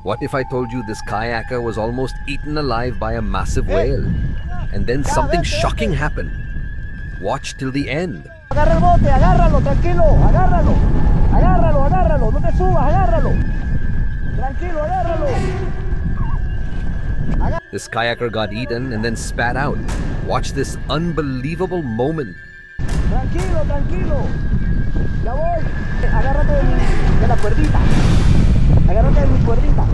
What if I told you this kayaker was almost eaten alive by a massive whale? And then something shocking happened. Watch till the end. Agarra el bote, agárralo, tranquilo, agárralo. Agárralo, agárralo, no te subas, agárralo. Tranquilo, agárralo. This kayaker got eaten and then spat out. Watch this unbelievable moment. Tranquilo, tranquilo. Ya voy. Agárrate de la cuerdita. Agárrate de mi cuerdita.